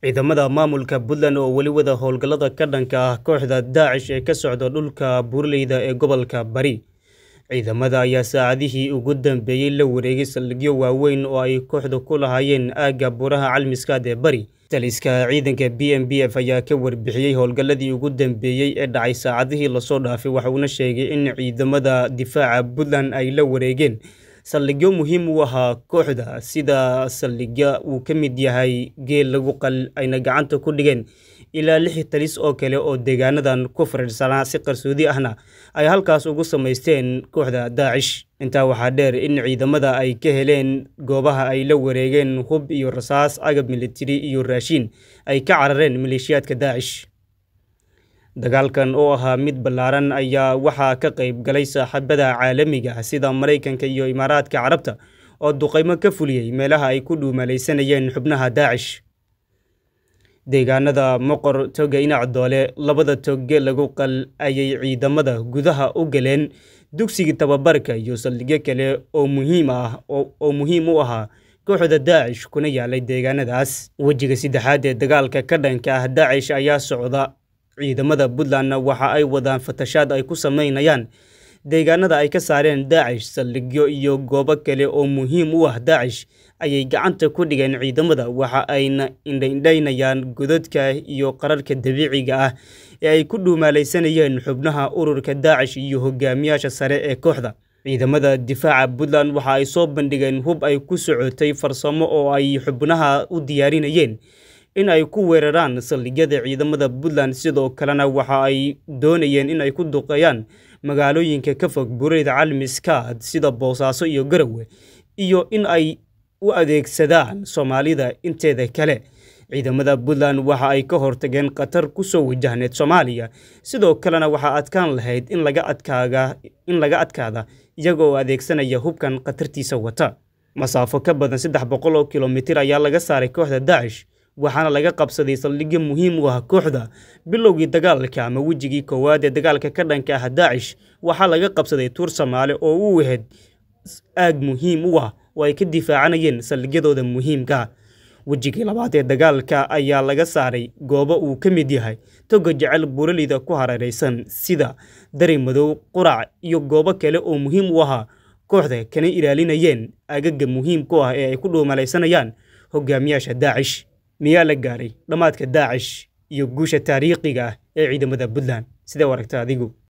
ciidamada maamulka Puntland oo wali wada howlgallada ka dhanka ah kooxda Daacish ee ka socda dhulka buuraleyda ee gobolka Bari. Ciidamada ayaa saacadihii ugu dambeeyay la wareegay saldhigyo waaweyn oo ay kooxdu ku lahaayeen aagga Buuraha Calmiskaad ee Bari. Taliska ciidanka BNPF ayaa ka warbixiyay howlgalladii ugu dambeeyay ee dhacay saacadihii la soo dhaafay, waxa uuna sheegay in ciidamada difaaca Puntland ay la wareegeen saldhigyo muhiim u ahaa kooxda sida saldhigya uu ka mid yahay geel lagu qal ayna gacanta ku dhigeen ilaa 6 talis oo kale oo deegaanadan ku fariirsanaa si qarsoodi ahna ay halkaas ugu samaysteen kooxda Daacish. Intaa waxaa dheer in ciidamada ay ka heleen goobaha ay la wareegeen hub iyo rasaas, agab militari iyo raashin ay ka carareen maleeshiyaadka Daacish. Dagaalkan oo ahaa mid ballaaran ayaa waxaa ka qayb galay saaxiibada caalamiga ah sida Mareykanka iyo Imaaraadka Carabta oo duqeymo ka fuliyay meelaha ay ku dhuumalaysanayeen xubnaha Daacish. Deegaanada Moqor, Toga, Doole, labada toge lagu qal ayay ciidamada gudaha u galeen dugsiga tababarka iyo saldhigyo kale oo muhiim u ahaa kooxda Daacish kuna yaalay deegaanadaas. Wajiga saddexaad ee dagaalka ka dhanka ah Daacish ayaa socda. Ciidamada Puntland waxa ay wadaan fatashaad ay ku sameynayaan deegaanada ay ka saareen Daacish. Saldhigyo iyo goobo kale oo muhiim u ah Daacish ayay gacanta ku dhigeen ciidamada, waxa ayna indhaynayaan godadka iyo qararka dabiiciga ah ee ay ku dhuumalaysanayeen xubnaha ururka Daacish iyo hogaamiyaasha sare ee kooxda. Ciidamada difaaca Puntland waxa ay soo bandhigeen hub ay ku socotay farsamo oo ay xubnaha u diyaarinayeen in ay ku weeraraan saldhigyada ciidamada Puntland, sidoo kalena waxa ay doonayeen in ay ku duqeeyaan magaalooyinka ka fog Buuraleyda Calmiskaad sida Boosaaso iyo Garowe, iyo in ay u adeegsadaan Soomaalida inteeda kale. Ciidamada Puntland waxa ay ka hortageen khatar ku soo wajahneed Soomaaliya, sidoo kalena waxa adkaan lahayd in laga adkaada iyagoo adeegsanaya hubkan khatartiisa wata. Masaafo ka badan 300 oo kiiloomitir ayaa laga saaray kooxda Daacish, waxaana laga qabsaday saldhigyo muhiim u ah kooxda. Bilowgii dagaalka ama wejigii koowaad ee dagaalka ka dhanka ah Daacish waxaa laga qabsaday Tuur Soomaali oo u ahayd aag muhiim u ah oo ay ka difaacanayeen saldhigyadooda muhiimka. Wejigii labaad ee dagaalka ayaa laga saaray goobo uu ka mid yahay Toga Jecel, buuraleyda ku hareeraysan sida Dari Madow, Qurac iyo goobo kale oo muhiim u ahaa kooxda, kana ilaalinayeen aagaga muhiimka ah ee ay ku dhuumalaysanayaan hogaamiyaasha Daacish. Miyaa la gaaray dhamaadka Daacish iyo guusha taariikhiga ah ee ciidamada Puntland? Sidee u aragtaa adigu?